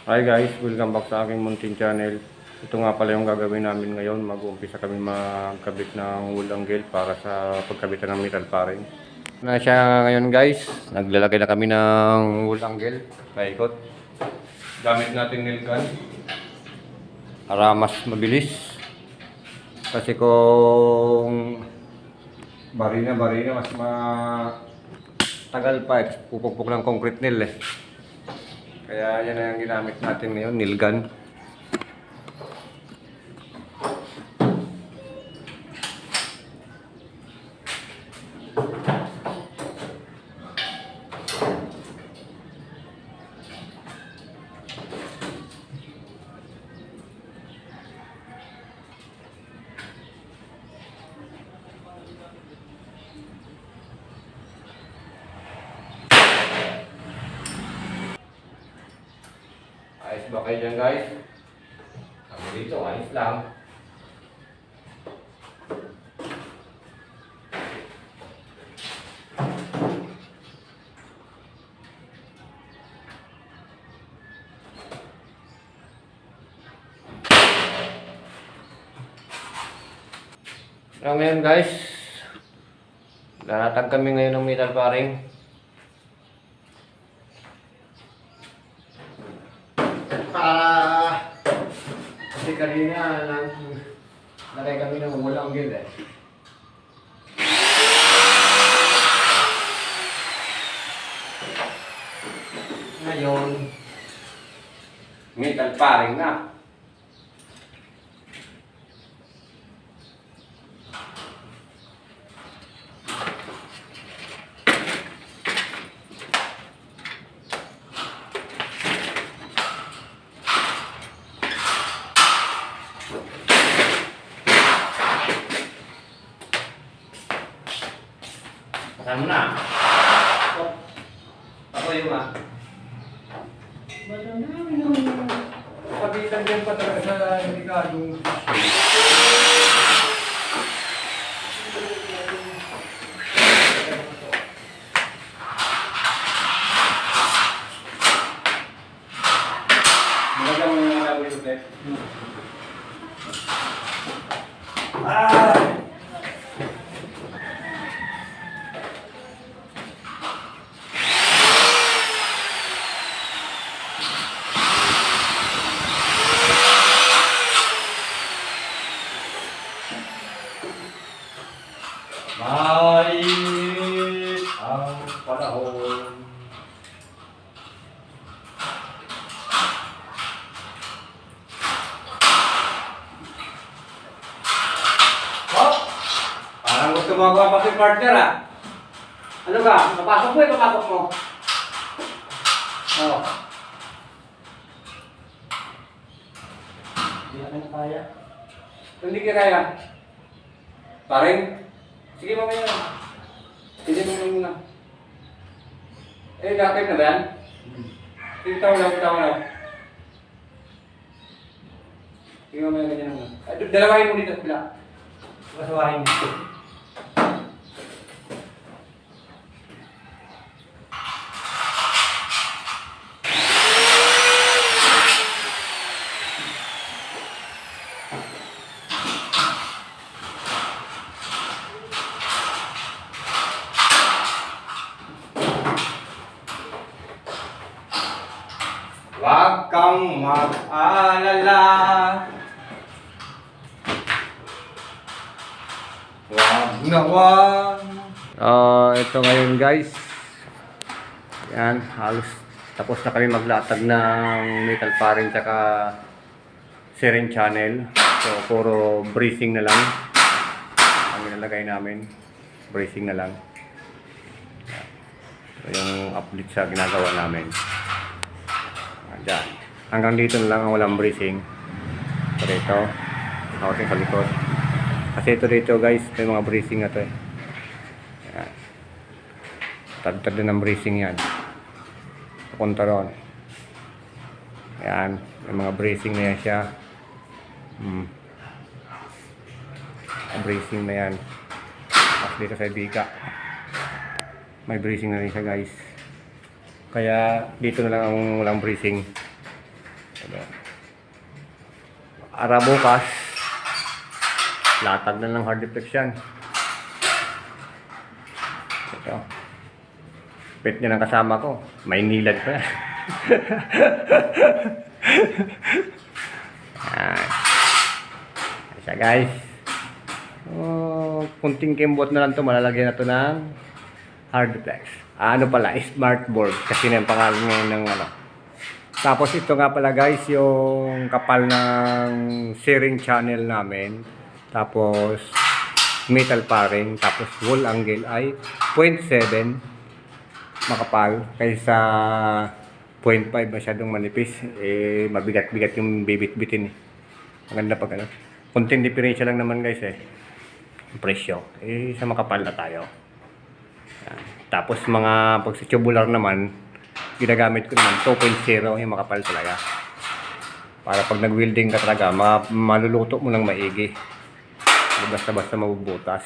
Hi guys, welcome back sa aking munting channel. Ito nga pala yung gagawin namin ngayon. Mag-uumpisa kami magkabit ng wool angle para sa pagkabitan ng metal paring. Na siya ngayon guys, naglalagay na kami ng wool angle, paikot. Gamit natin nail gun para mas mabilis. Kasi kung barina mas matagal pa, pupukpok ng concrete nail eh. Kaya yan ang ginamit natin ngayon, nail gun. Ayos ba kayo dyan guys? Kami dito, ayos lang. So ngayon guys, lalatag kami ngayon ng metal paring. Kasi kanina lagay kami ng walang gil eh. Ngayon, metal paring na. Saan mo na? Ako yung Bala namin ang kabitan din pa talaga sa delikadong Malagang mga nalawin ulit. Mainit ang panahon. Oh, parang gusto mo ako ang partner ah. Ano ba? Papasok mo papasok mo. Oh. Hindi na kaya. Hindi ka kaya. Paring? Sige mamaya na. Sige mamaya muna. Eh, dakit na ba yan? Sige, tawa lang. Sige mamaya ganyan muna. Dalawahin mo dito pila. Masawahin mo. Huwag kang mag-alala. Huwag na huwag. Ito ngayon guys. Yan, halos tapos na kami maglatag ng metal paring tsaka siren channel. So, puro bracing na lang ang nilalagay namin. Bracing na lang. So, yung update sa ginagawa namin. Diyan. Hanggang dito na lang ang walang bracing. So dito, housing sa likod. Kasi ito dito guys, may mga bracing na to eh. Yan. Tad-tad din ng bracing yan. Papunta ron. Yan, may mga bracing na yan siya. Bracing na yan. Tapos dito sa bika, may bracing na rin siya guys. Kaya dito na lang ang walang bracing. Para bukas, latag na ng hard deflex yan. Ito. Pet niya ng kasama ko. May nilad pa. Ayan. Siya guys. Kunting kimbot na lang to, malalagyan na to ng hard deflex. Ano pala, smart board kasi na yung pangalan ngayon ng ano. Tapos ito nga pala guys, yung kapal ng steering channel namin. Tapos metal paring, tapos wall angle ay 0.7 makapal kaysa 0.5 masyadong manipis. Eh mabigat-bigat yung bibit-bitin eh. Maganda pag ano. Konting diferensya lang naman guys eh. Presyo. Eh sa makapal na tayo. Yan. Tapos mga pag sa tubular naman, ginagamit ko naman 2.0 yung makapal talaga. Para pag nag-welding ka talaga, maluluto mo ng maigi. Basta-basta mabubutas.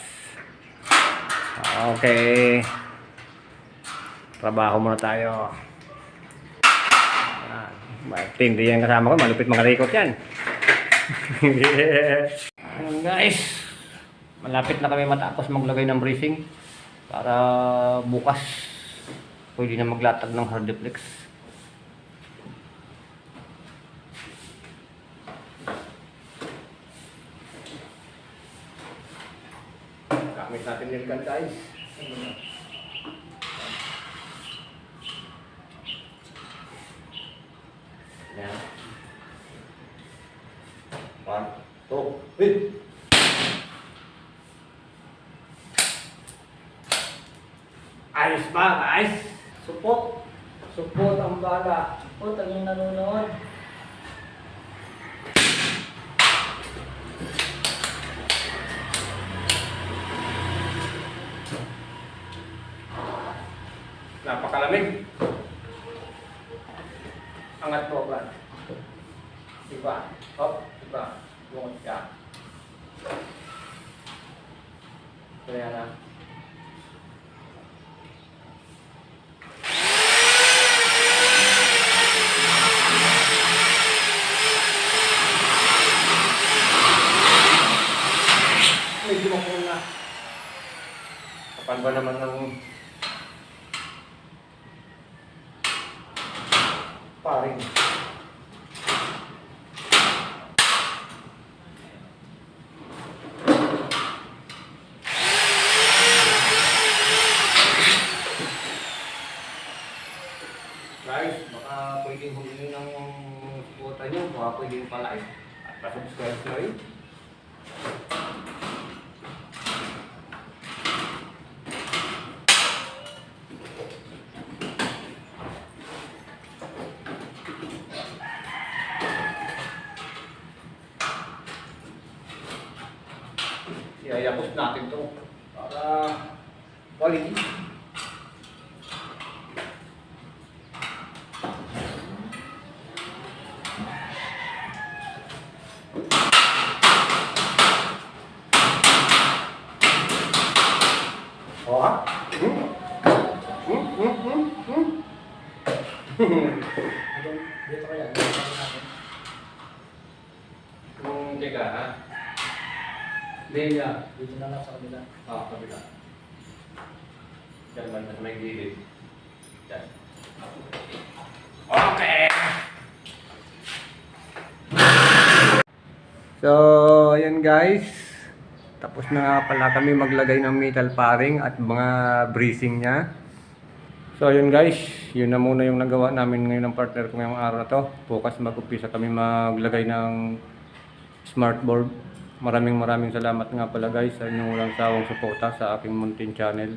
Okay. Trabaho muna tayo. Tindi yan kasama ko, malupit mga record yan. Ayun guys. Malapit na kami matapos maglagay ng bracing para bukas pwede na maglatag ng hard deflex. Gamit natin yung gun guys. Yan. 1, 2, 3. Ayos ba guys? Support. Support ang bala. Support ang yung nanonood. Napakalamig. Angat mo ba? Diba? Hop, diba? Bungot ka. Kaya na. Medyo makul na. Kapag ba naman ng paring. Guys, baka pwedeng humingi ng kuota nyo, baka pwedeng pa-like at pa-subscribe na rin. Iyayapos natin to para quality. Oh, ha? Dito kaya. Teka, ha? Dito na lang sa kabila. Kabila. Diyan man, may gilid. Diyan. Okay! So, ayan guys. Tapos na nga pala kami maglagay ng metal paring at mga bracing niya. So, ayun guys. Yun na muna yung nagawa namin ngayon ng partner ko ngayong araw na to. Bukas mag-umpisa kami maglagay ng smart board. Maraming salamat nga pala guys sa inyong walang sawang suporta sa aking munting channel.